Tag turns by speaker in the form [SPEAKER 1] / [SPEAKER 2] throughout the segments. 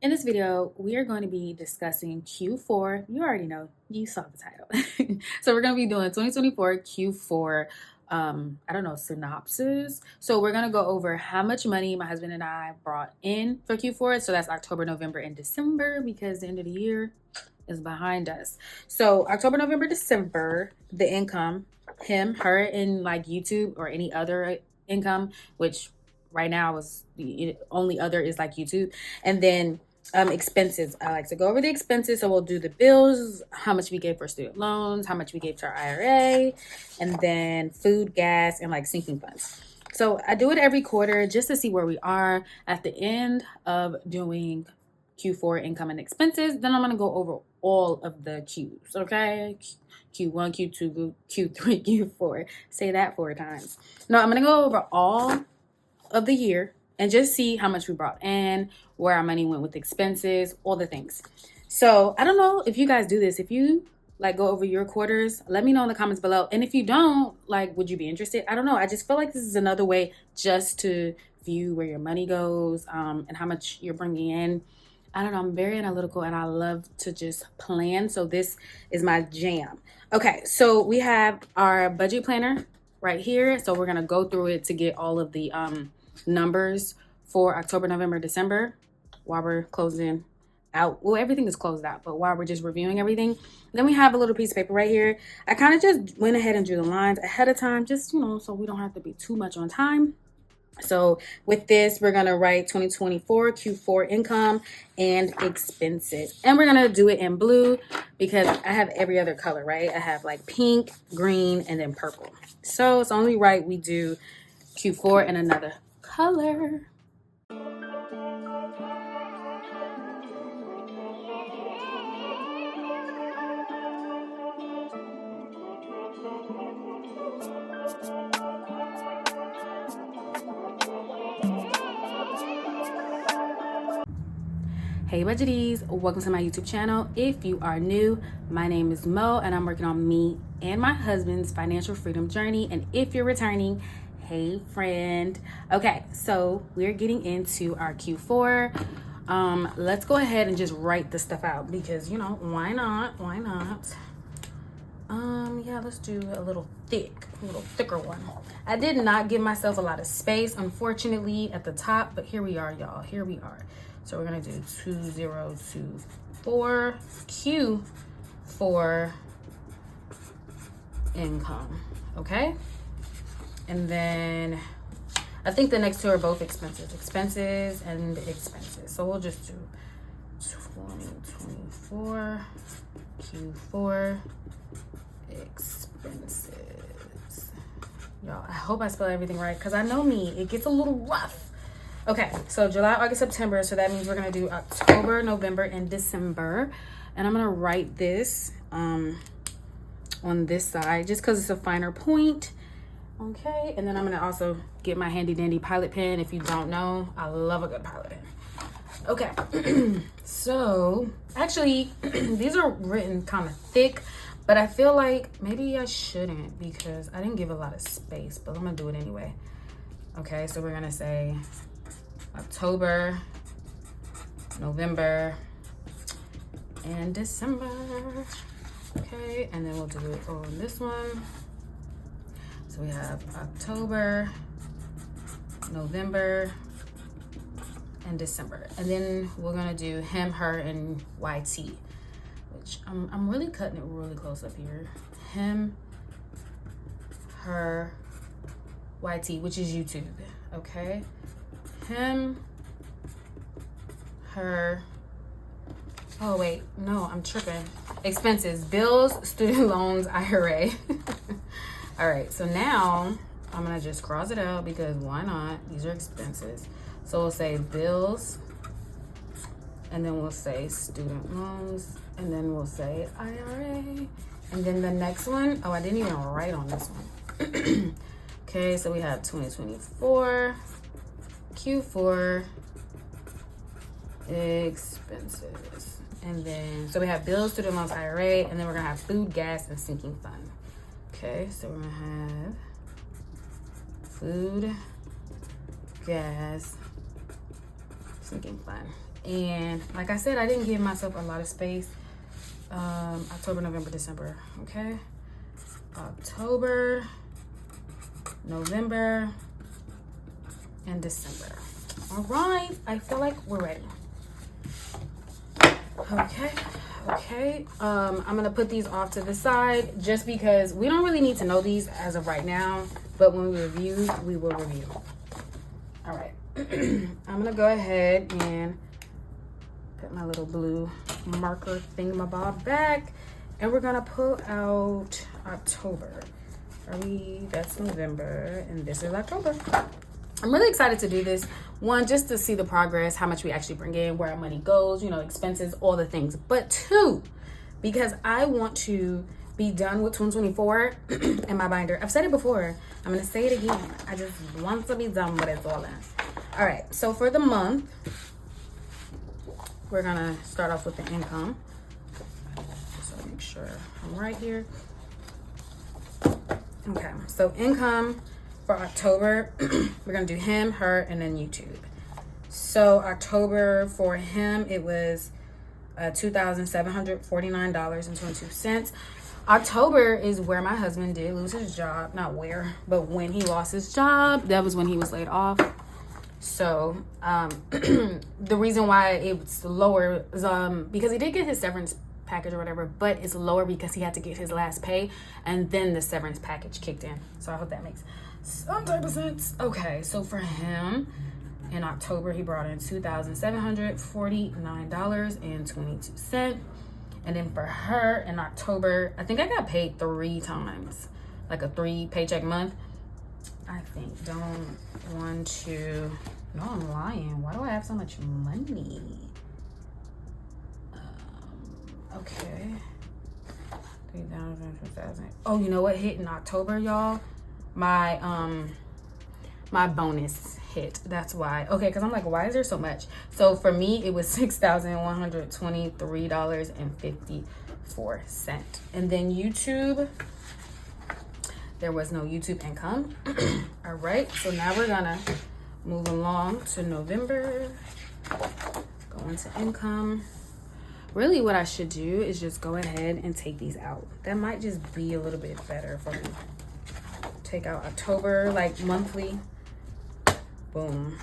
[SPEAKER 1] In this video, we are going to be discussing Q4. You already know, you saw the title. So we're going to be doing 2024 Q4, I don't know, synopsis. So we're going to go over how much money my husband and I brought in for Q4. So that's October, November, and December because the end of the year is behind us. So October, November, December, the income, him, her, in like YouTube or any other income, which right now was the only other is like YouTube. And then expenses. I like to go over the expenses. So we'll do the bills, how much we gave for student loans, how much we gave to our IRA, and then food, gas, and like sinking funds. So I do it every quarter just to see where we are at the end of doing Q4 income and expenses. Then I'm going to go over all of the Qs, okay? Q1, Q2, Q3, Q4. Say that 4 times. No, I'm going to go over all of the year and just see how much we brought in, where our money went with expenses, all the things. So I don't know if you guys do this. If you like go over your quarters, let me know in the comments below. And if you don't, like, would you be interested? I don't know. I just feel like this is another way just to view where your money goes and how much you're bringing in. I don't know. I'm very analytical and I love to just plan. So this is my jam. Okay, so we have our budget planner right here. So we're going to go through it to get all of the numbers for October, November, December while we're closing out. Well, everything is closed out, but while we're just reviewing everything. Then we have a little piece of paper right here. I kind of just went ahead and drew the lines ahead of time, just, so we don't have to be too much on time. So with this, we're going to write 2024 Q4 income and expenses. And we're going to do it in blue because I have every other color, right? I have like pink, green, and then purple. So it's only right we do Q4 in another color. Hey budgeties, welcome to my YouTube channel. If you are new, my name is Mo and I'm working on me and my husband's financial freedom journey. And if you're returning, hey friend. Okay, so we're getting into our Q4. Let's go ahead and just write the stuff out because why not? Yeah, let's do a little thicker one. I did not give myself a lot of space, unfortunately, at the top, but here we are, y'all. Here we are. So we're gonna do 2024 Q for income, okay? And then I think the next two are both expenses and expenses. So we'll just do 2024 Q4 expenses. Y'all, I hope I spell everything right because I know me, it gets a little rough. Okay, so July, August, September. So that means we're gonna do October, November, and December. And I'm gonna write this on this side just because it's a finer point. Okay, and then I'm gonna also get my handy dandy pilot pen. If you don't know, I love a good pilot pen. Okay, so actually these are written kind of thick, but I feel like maybe I shouldn't because I didn't give a lot of space, but I'm gonna do it anyway. Okay, so we're gonna say October, November, and December. Okay, and then we'll do it on this one. So we have October, November, and December. And then we're gonna do him, her, and YT, which I'm really cutting it really close up here. Him, her, YT, which is YouTube, okay? Him, her, oh wait, no, I'm tripping. Expenses, bills, student loans, IRA. All right, so now I'm gonna just cross it out because why not? These are expenses. So we'll say bills, and then we'll say student loans, and then we'll say IRA. And then the next one, oh, I didn't even write on this one. Okay, so we have 2024 Q4 expenses. And then, so we have bills, student loans, IRA, and then we're gonna have food, gas, and sinking fund. Okay, so we're gonna have food, gas, something fun. And like I said, I didn't give myself a lot of space. October, November, December. Okay. October, November, and December. All right. I feel like we're ready. Okay. I'm gonna put these off to the side just because we don't really need to know these as of right now, but when we review, we will review. All right. I'm gonna go ahead and put my little blue marker thingamabob back, and we're gonna pull out October. That's November, and this is October. I'm really excited to do this. One, just to see the progress, how much we actually bring in, where our money goes, you know, expenses, all the things. But two, because I want to be done with 2024 in my binder. I've said it before. I'm going to say it again. I just want to be done with it all in. All right. So for the month, we're going to start off with the income. So make sure I'm right here. Okay. So income for October, we're going to do him, her, and then YouTube. So October for him, it was $2,749.22. October is where my husband did lose his job. Not where, but when he lost his job, that was when he was laid off. So the reason why it's lower is because he did get his severance package or whatever, but it's lower because he had to get his last pay and then the severance package kicked in. So I hope that makes some type of sense. Okay, so for him in October, he brought in $2,749.22. And then for her in October, I think I got paid 3 times, like a 3 paycheck month. I think. No, I'm lying. Why do I have so much money? Okay. 3,000, 2,000. Oh, you know what hit in October, y'all? My bonus hit. That's why. Okay, because I'm like, why is there so much? So for me, it was $6,123.54. And then YouTube, there was no YouTube income. All right, so now we're gonna move along to November. Go into income. Really what I should do is just go ahead and take these out. That might just be a little bit better for me. Take out October, like monthly. Boom.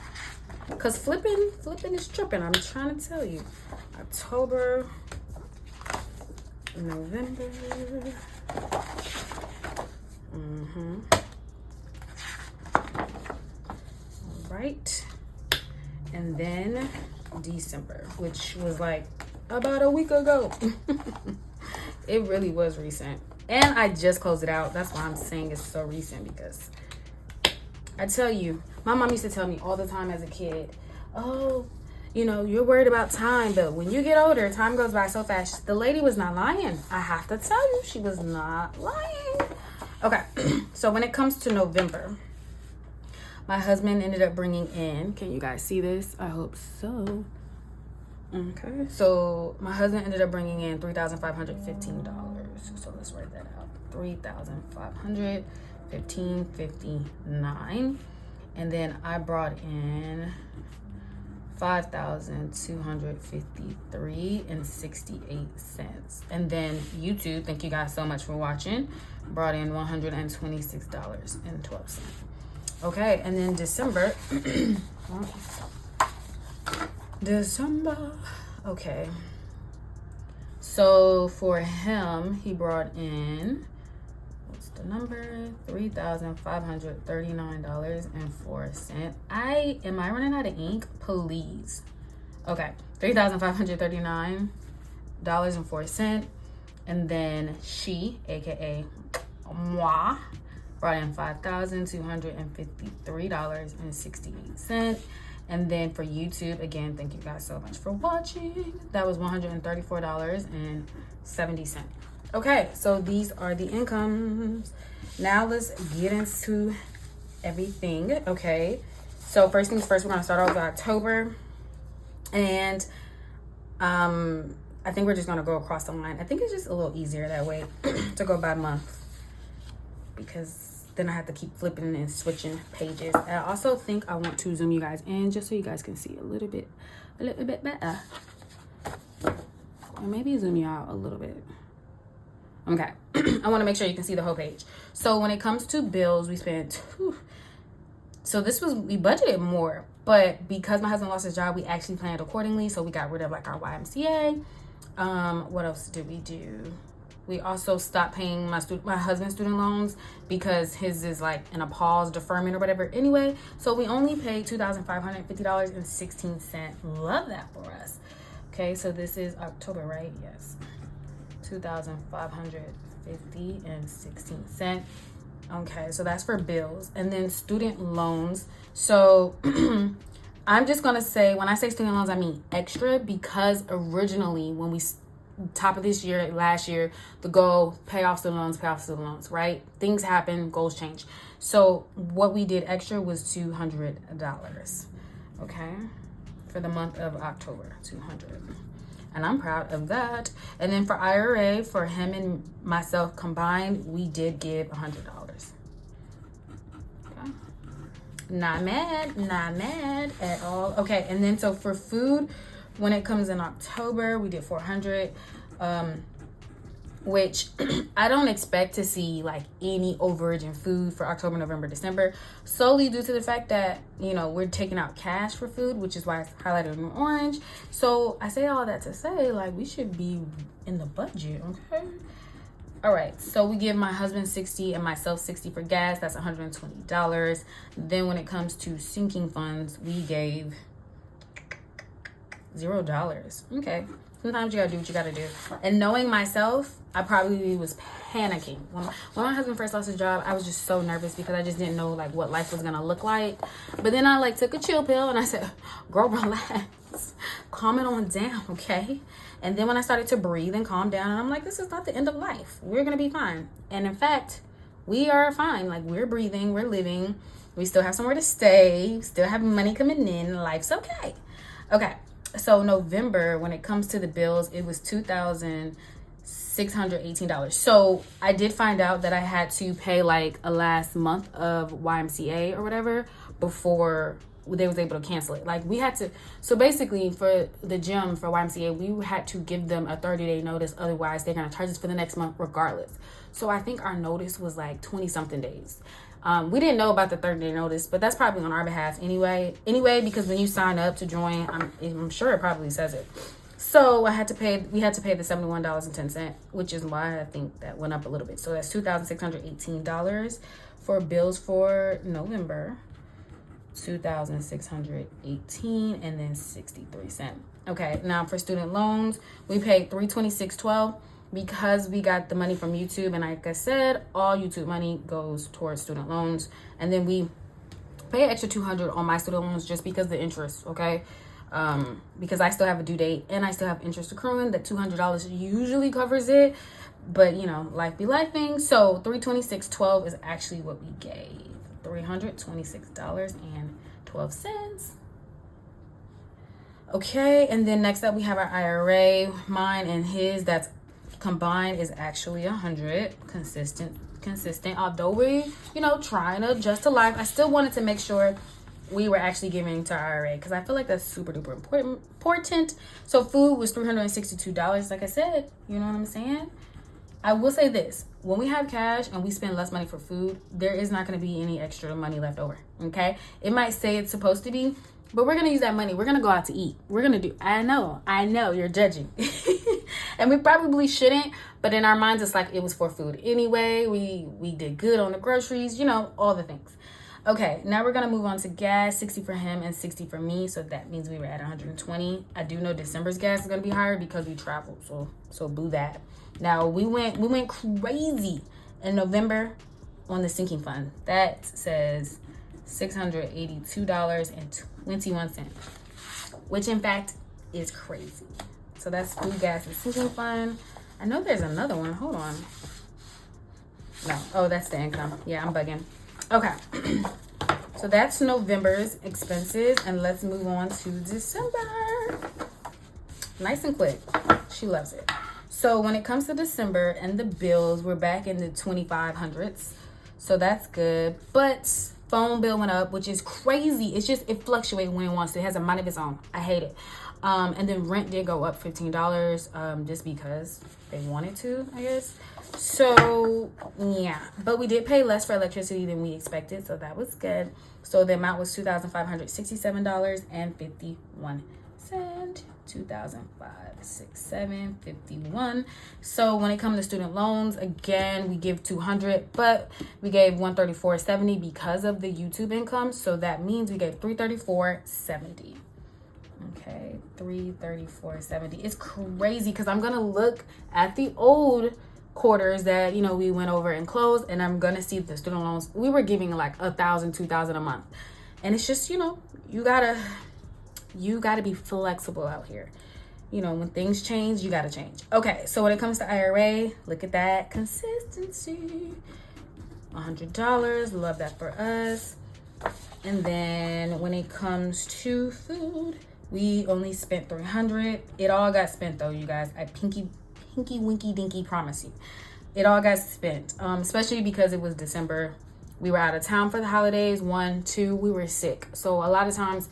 [SPEAKER 1] Because flipping is tripping. I'm trying to tell you. October, November. All right. And then December, which was like about a week ago. It really was recent. And I just closed it out. That's why I'm saying it's so recent, because I tell you, my mom used to tell me all the time as a kid, oh, you know, you're worried about time, but when you get older, time goes by so fast. The lady was not lying. I have to tell you, she was not lying. Okay, so when it comes to November, my husband ended up bringing in, can you guys see this? I hope so. Okay, so my husband ended up bringing in $3,515. So let's write that out. $3,515.59. And then I brought in $5,253.68. And then YouTube, thank you guys so much for watching, brought in $126.12. Okay, and then December. Okay, so for him, he brought in, what's the number, $3,539.04. Am I running out of ink? Please. Okay, $3,539.04. And then she, aka moi, brought in $5,253.68. And then for YouTube, again, thank you guys so much for watching. That was $134.70. Okay, so these are the incomes. Now let's get into everything. Okay, so first things first, we're gonna start off with October. And I think we're just gonna go across the line. I think it's just a little easier that way to go by month, because then I have to keep flipping and switching pages. I also think I want to zoom you guys in just so you guys can see a little bit better. Or maybe zoom you out a little bit. Okay. I want to make sure you can see the whole page. So when it comes to bills, we spent, so we budgeted more, but because my husband lost his job, we actually planned accordingly. So we got rid of like our YMCA. What else did we do? We also stopped paying my husband's student loans because his is like in a pause deferment or whatever. Anyway, so we only paid $2,550.16. Love that for us. Okay, so this is October, right? Yes. $2,550.16. Okay, so that's for bills. And then student loans. So I'm just gonna say, when I say student loans, I mean extra, because originally when we top of this year, last year, the goal, pay off student loans, right? Things happen, goals change. So what we did extra was $200, okay? For the month of October, $200. And I'm proud of that. And then for IRA, for him and myself combined, we did give $100. Okay. Not mad at all. Okay, and then so for food, when it comes in October, we did $400, which I don't expect to see like any overage in food for October, November, December, solely due to the fact that, you know, we're taking out cash for food, which is why it's highlighted in orange. So I say all that to say, like, we should be in the budget, okay? All right, so we give my husband $60 and myself $60 for gas. That's $120. Then when it comes to sinking funds, we gave $0. Okay. Sometimes you gotta do what you gotta do. And knowing myself, I probably was panicking. When my husband first lost his job, I was just so nervous because I just didn't know like what life was gonna look like. But then I like took a chill pill and I said, girl, relax. Calm it on down, okay? And then when I started to breathe and calm down, and I'm like, this is not the end of life. We're gonna be fine. And in fact, we are fine. Like, we're breathing, we're living. We still have somewhere to stay, still have money coming in. Life's okay. Okay. So November, when it comes to the bills, it was $2,618. So I did find out that I had to pay like a last month of YMCA or whatever before they was able to cancel it. Like, we had to, so basically for the gym, for YMCA, we had to give them a 30-day notice. Otherwise, they're going to charge us for the next month regardless. So I think our notice was like 20 something days. We didn't know about the 30-day notice, but that's probably on our behalf anyway, because when you sign up to join, I'm sure it probably says it. So we had to pay the $71.10, which is why I think that went up a little bit. So that's $2,618 for bills for November, $2,618 and then 63 cents. Okay, now for student loans, we paid $326.12. Because we got the money from YouTube, and like I said, all YouTube money goes towards student loans. And then we pay an extra $200 on my student loans just because the interest, okay? Because I still have a due date and I still have interest accruing. That $200 usually covers it, but you know, life be lifing. So $326.12 is actually what we gave. $326.12. Okay, and then next up we have our IRA. Mine and his, that's combined, is actually $100. Consistent. Although we, you know, trying to adjust to life, I still wanted to make sure we were actually giving to our IRA because I feel like that's super duper important. So food was $362. Like I said, you know what I'm saying? I will say this: when we have cash and we spend less money for food, there is not going to be any extra money left over. Okay, it might say it's supposed to be, but we're gonna use that money. We're gonna go out to eat. We're gonna do. I know. You're judging. And we probably shouldn't, but in our minds, it's like it was for food anyway. We did good on the groceries, you know, all the things. Okay, now we're gonna move on to gas. 60 for him and 60 for me, so that means we were at 120. I do know December's gas is gonna be higher because we traveled, so boo that. Now we went crazy in November on the sinking fund. That says $682.21, which in fact is crazy. So that's food, gas, and sinking fund. I know there's another one. Hold on. No. Oh, that's the income. Yeah, I'm bugging. Okay. So that's November's expenses. And let's move on to December. Nice and quick. She loves it. So when it comes to December and the bills, we're back in the 2500s. So that's good. But phone bill went up, which is crazy. It's just, it fluctuates when it wants to. It has a mind of its own. I hate it. And then rent did go up $15, just because they wanted to, I guess. So yeah, but we did pay less for electricity than we expected, so that was good. So the amount was $2,567.51. 2,567.51. So when it comes to student loans, again, we give $200, but we gave $134.70 because of the YouTube income. So that means we gave $334.70. Okay, $334.70. It's crazy because I'm gonna look at the old quarters that, you know, we went over and closed, and I'm gonna see the student loans we were giving like $1,000, $2,000 a month. And it's just, you know, you gotta be flexible out here. You know, when things change, you gotta change. Okay, so when it comes to IRA, look at that consistency. $100, love that for us. And then when it comes to food, we only spent $300. It all got spent though, you guys. I pinky winky dinky promise you. It all got spent, especially because it was December. We were out of town for the holidays. 1, 2, we were sick. So a lot of times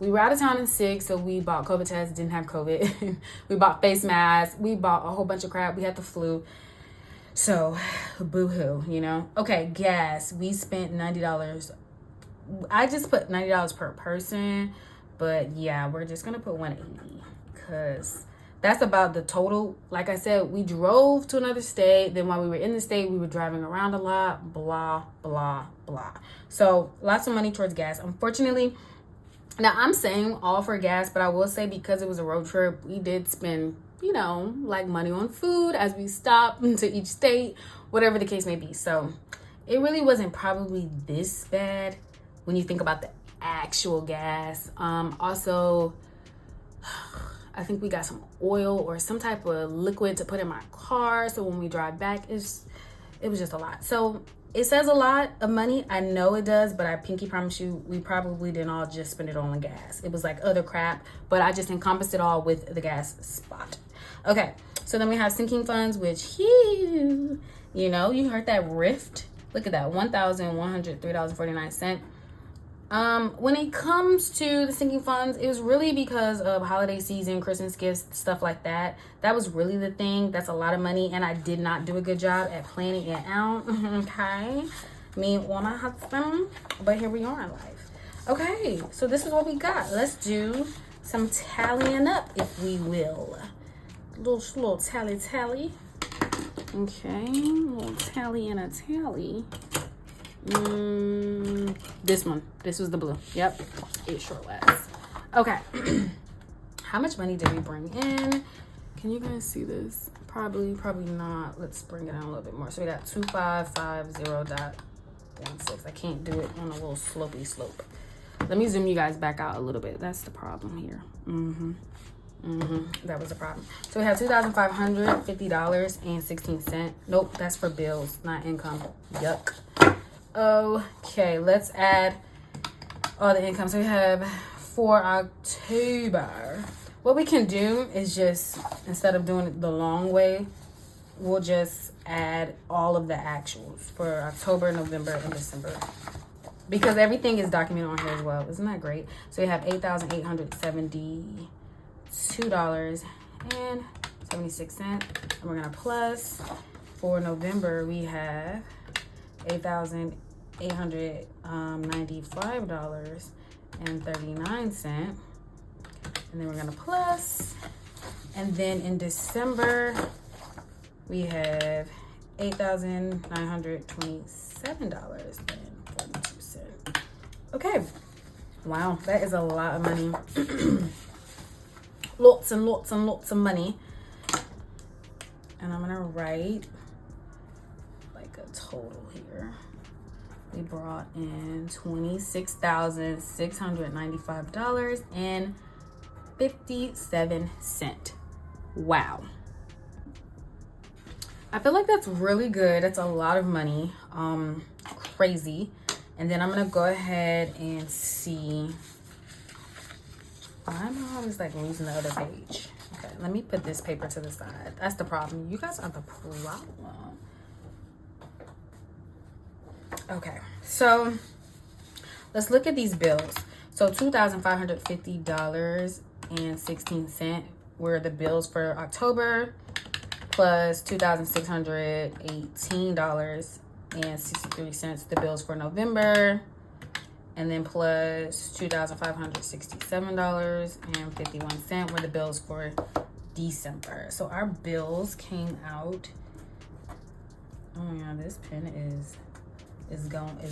[SPEAKER 1] we were out of town and sick, so we bought COVID tests, didn't have COVID. We bought face masks. We bought a whole bunch of crap. We had the flu. So boo-hoo, you know? Okay, gas. We spent $90. I just put $90 per person, but yeah, we're just gonna put $180 because that's about the total. Like I said, we drove to another state. Then while we were in the state, we were driving around a lot, blah, blah, blah. So lots of money towards gas. Unfortunately, now I'm saying all for gas, but I will say because it was a road trip, we did spend, you know, like money on food as we stopped to each state, whatever the case may be. So it really wasn't probably this bad when you think about the actual gas. Also, I think we got some oil or some type of liquid to put in my car. So when we drive back, it was just a lot. So it says a lot of money. I know it does, but I pinky promise you, we probably didn't all just spend it on the gas. It was like other crap, but I just encompassed it all with the gas spot. Okay, so then we have sinking funds, which you know, you heard that rift. Look at that, $1,103.49. When it comes to the sinking funds, it was really because of holiday season, Christmas gifts, stuff like that. That was really the thing. That's a lot of money, and I did not do a good job at planning it out. Okay, me or my husband, but here we are in life. Okay, so this is what we got. Let's do some tallying up, if we will. Little tally. Okay, little tally and a tally. This one. This was the blue. Yep, it sure was. Okay. How much money did we bring in? Can you guys see this? Probably not. Let's bring it down a little bit more. So we got 2550.16. I can't do it on a little slopey slope. Let me zoom you guys back out a little bit. That's the problem here. That was the problem. So we have $2,550.16. Nope, that's for bills, not income. Yuck. Okay, let's add all the income. So we have for October. What we can do is just, instead of doing it the long way, we'll just add all of the actuals for October, November, and December. Because everything is documented on here as well. Isn't that great? So we have $8,872.76. And we're going to plus, for November, we have $8,895.39. And then we're going to plus. And then in December, we have $8,927.42. Okay. Wow, that is a lot of money. Lots and lots and lots of money. And I'm going to write like a total here. We brought in $26,695.57. Wow. I feel like that's really good. That's a lot of money. Crazy. And then I'm gonna go ahead and see. Why am I always like losing the other page? Okay, let me put this paper to the side. That's the problem. You guys are the problem. Okay, so let's look at these bills. So $2,550.16 were the bills for October, plus $2,618.63 the bills for November, and then plus $2,567.51 were the bills for December. So our bills came out. Oh yeah, this pen is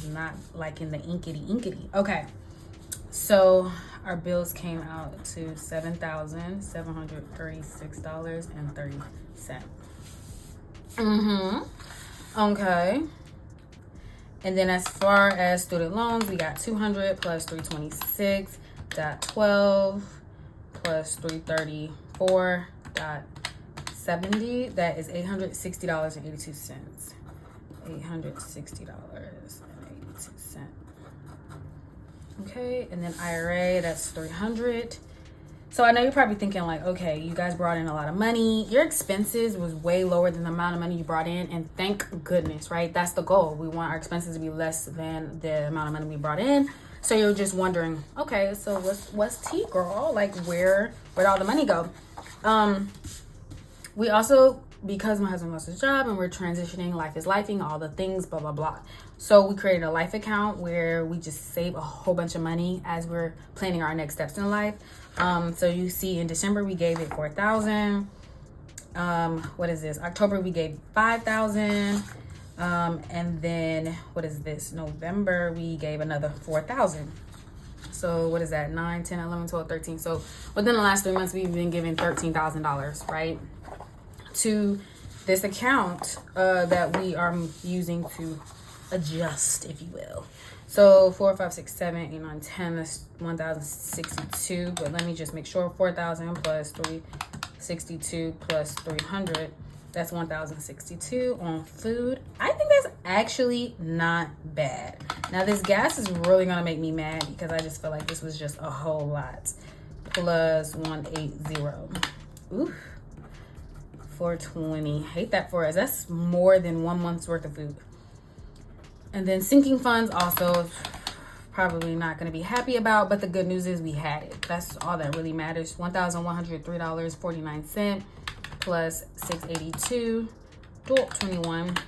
[SPEAKER 1] not like in the inkety. Okay, so our bills came out to $7,736.30. Okay. And then as far as student loans, we got 200 plus 326.12 plus 334.70. That is $860.82. $860.82. Okay, and then IRA, that's 300. So I know you're probably thinking like, okay, you guys brought in a lot of money. Your expenses was way lower than the amount of money you brought in, and thank goodness, right? That's the goal. We want our expenses to be less than the amount of money we brought in. So you're just wondering, okay, so what's tea, girl? Like where'd all the money go? We also, because my husband lost his job and we're transitioning, life is lifing, all the things, blah blah blah. So we created a life account where we just save a whole bunch of money as we're planning our next steps in life. So you see in December we gave it $4,000. What is this? October we gave $5,000. And then what is this? November we gave another $4,000. So what is that? 9, 10, 11, 12, 13. So within the last 3 months we've been giving $13,000, right? To this account that we are using to adjust, if you will. So 4, 5, 6, 7, 8, 9, 10, that's 1,062. But let me just make sure. 4,000 plus 362 plus 300, that's 1,062 on food. I think that's actually not bad. Now this gas is really gonna make me mad because I just feel like this was just a whole lot. Plus 180. Ooh. 420. Hate that for us. That's more than 1 month's worth of food. And then sinking funds also probably not going to be happy about, but the good news is we had it. That's all that really matters. $1,103.49 plus 682.21.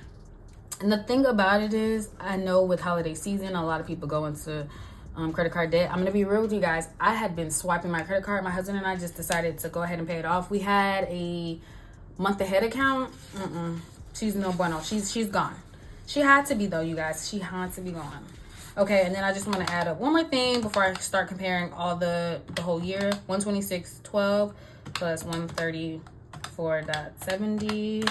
[SPEAKER 1] And the thing about it is, I know with holiday season, a lot of people go into credit card debt. I'm gonna be real with you guys. I had been swiping my credit card. My husband and I just decided to go ahead and pay it off. We had a month ahead account. She's no bueno. She's gone. She had to be though, you guys. She had to be gone. Okay, and then I just want to add up one more thing before I start comparing all the whole year. 126.12 plus 134.70.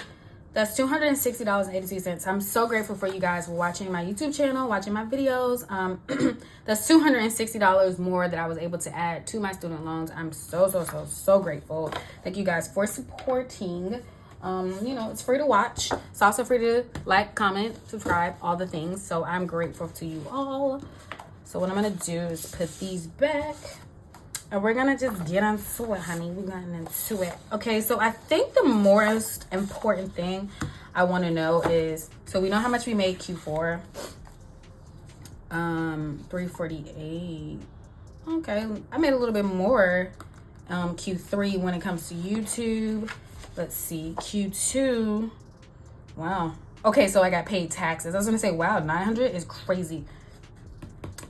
[SPEAKER 1] That's $260.82. I'm so grateful for you guys for watching my YouTube channel, watching my videos. That's $260 more that I was able to add to my student loans. I'm so grateful. Thank you guys for supporting. You know, it's free to watch. It's also free to like, comment, subscribe, all the things. So I'm grateful to you all. So what I'm gonna do is put these back. And we're gonna just get into it, honey. We're getting into it. Okay, so I think the most important thing I want to know is, so we know how much we made Q4. 348. Okay, I made a little bit more Q3 when it comes to YouTube. Let's see, Q2. Wow. Okay, so I got paid taxes. I was gonna say, wow, 900 is crazy.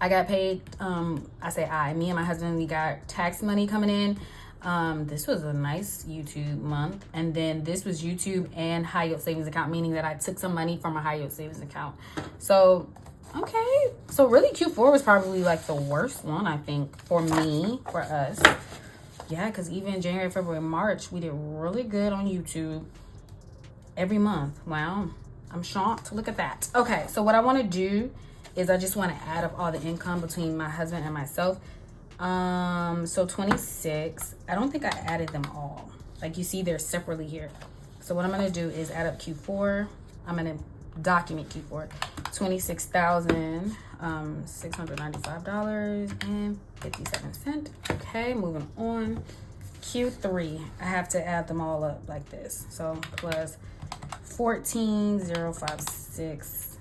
[SPEAKER 1] I got paid, me and my husband, we got tax money coming in. This was a nice YouTube month. And then this was YouTube and high yield savings account, meaning that I took some money from a high yield savings account. So, okay. So really Q4 was probably like the worst one, I think, for me, for us. Yeah, because even January, February, March, we did really good on YouTube every month. Wow. I'm shocked. Look at that. Okay, so what I want to do is I just want to add up all the income between my husband and myself. So 26. I don't think I added them all. Like you see, they're separately here. So what I'm going to do is add up Q4. I'm going to document Q4. $26,695.57. Okay, moving on. Q3. I have to add them all up like this. So plus 14,056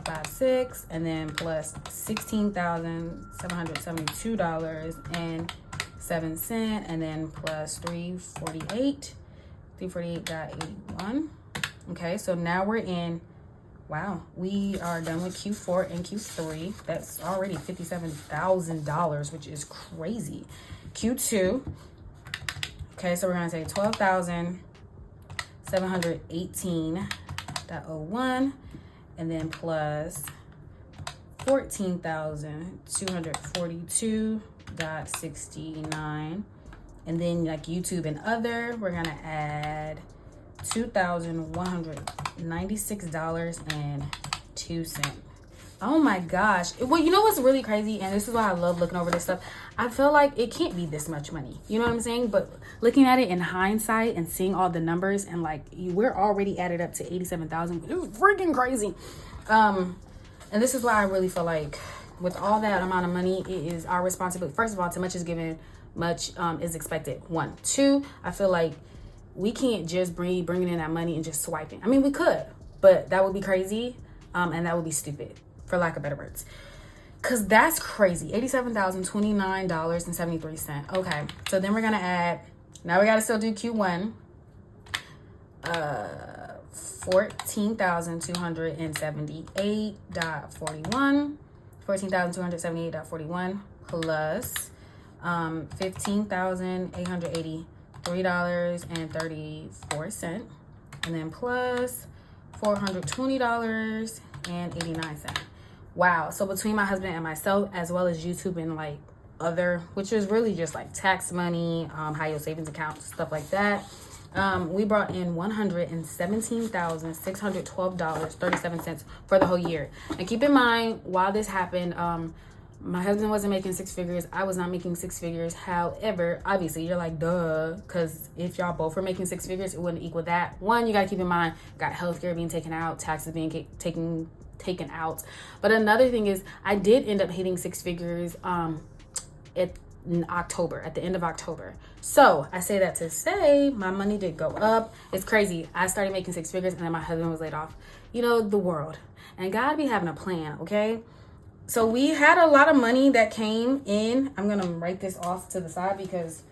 [SPEAKER 1] $1.56, and then plus $16,772.07, and then plus 348.81. Okay, so now we're in. Wow, we are done with Q4 and Q3. That's already $57,000, which is crazy. Q2. Okay, so we're gonna say 12,718.01, and then plus 14,242.69, and then like YouTube and other, we're gonna add $2,196.02. Oh my gosh. Well, you know what's really crazy, and this is why I love looking over this stuff. I feel like it can't be this much money. You know what I'm saying? But looking at it in hindsight and seeing all the numbers, and like we're already added up to 87,000. It was freaking crazy. And this is why I really feel like with all that amount of money, it is our responsibility. First of all, too much is given, much is expected. 1, 2, I feel like we can't just bringing in that money and just swiping. I mean, we could, but that would be crazy, and that would be stupid, for lack of better words. Because that's crazy. $87,029.73. Okay, so then we're going to add, now we got to still do Q1. 14,278.41. 14,278.41 plus 15,883.34, and then plus $420.89. Wow. So between my husband and myself, as well as YouTube and like other, which is really just like tax money, high yield savings accounts, stuff like that, we brought in $117,612.37 for the whole year. And keep in mind, while this happened, my husband wasn't making six figures. I was not making six figures. However, obviously, you're like, duh, because if y'all both were making six figures, it wouldn't equal that. One, you got to keep in mind, got healthcare being taken out, taxes being taken out. But another thing is, I did end up hitting six figures in October, at the end of October. So I say that to say my money did go up. It's crazy. I started making six figures and then my husband was laid off. You know, the world. And God be having a plan, okay? So we had a lot of money that came in. I'm going to write this off to the side because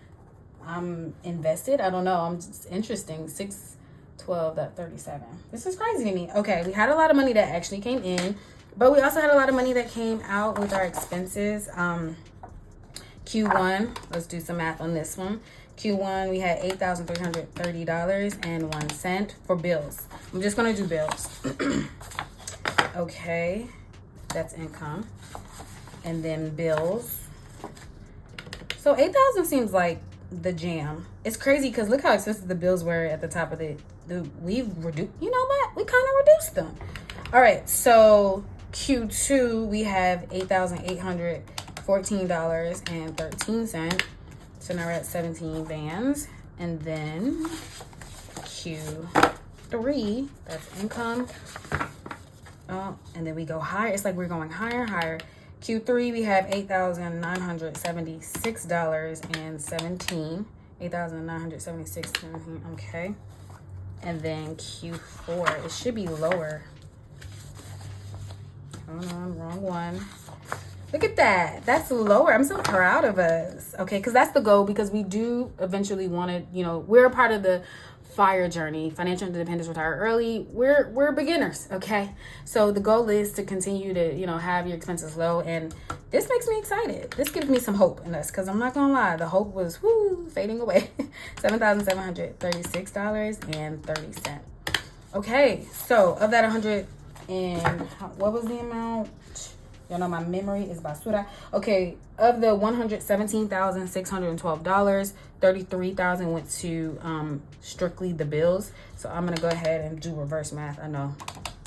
[SPEAKER 1] I'm invested. I don't know. I'm just interesting. 612.37. This is crazy to me. Okay, we had a lot of money that actually came in, but we also had a lot of money that came out with our expenses. Q1, let's do some math on this one. Q1, we had $8,330.01 for bills. I'm just going to do bills. Okay, that's income. And then bills. So 8,000 seems like the jam. It's crazy because look how expensive the bills were at the top of we've reduced, you know what? We kind of reduced them. All right, so Q2, we have $8,814.13. So now we're at 17 bands. And then Q3, that's income. Oh, and then we go higher. It's like we're going higher and higher. Q3, we have $8,976.17. $8,976.17. Okay. And then Q4, it should be lower. Oh no, wrong one. Look at that. That's lower. I'm so proud of us. Okay, because that's the goal, because we do eventually want to, you know, we're a part of the FIRE journey, financial independence, retire early. We're beginners, okay? So the goal is to continue to, you know, have your expenses low, and this makes me excited. This gives me some hope in us, because I'm not gonna lie, the hope was fading away. $7,736.30. Okay, so of that 100 and what was the amount? Y'all know my memory is basura. Okay, of the $117,612, $33,000 went to strictly the bills. So I'm gonna go ahead and do reverse math. I know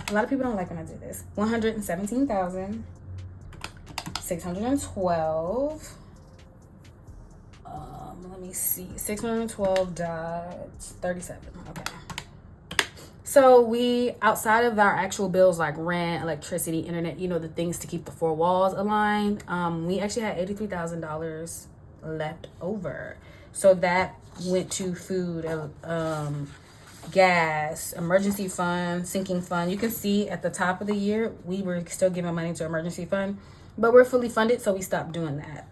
[SPEAKER 1] a lot of people don't like when I do this. 117,612. Let me see, 612.37. Okay. So we, outside of our actual bills like rent, electricity, internet, you know, the things to keep the four walls aligned, we actually had $83,000 left over. So that went to food, gas, emergency fund, sinking fund. You can see at the top of the year, we were still giving money to emergency fund, but we're fully funded, so we stopped doing that.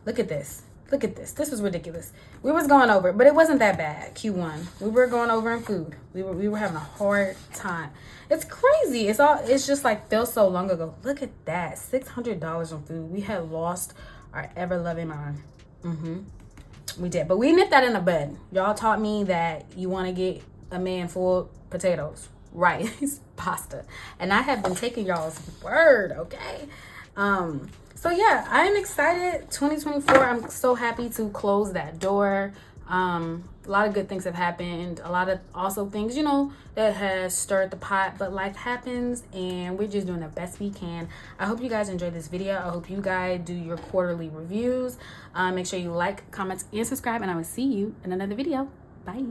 [SPEAKER 1] Look at this. Look at this. This was ridiculous. We was going over, but it wasn't that bad. Q1, we were going over in food. We were having a hard time. It's crazy. It's just like feels so long ago. Look at that. $600 on food. We had lost our ever loving mind. We did, but we nipped that in the bud. Y'all taught me that you want to get a man full potatoes, rice, pasta, and I have been taking y'all's word. Okay. So yeah, I'm excited. 2024, I'm so happy to close that door. A lot of good things have happened. A lot of also things, you know, that has stirred the pot, but life happens and we're just doing the best we can. I hope you guys enjoyed this video. I hope you guys do your quarterly reviews. Make sure you like, comment, and subscribe, and I will see you in another video. Bye.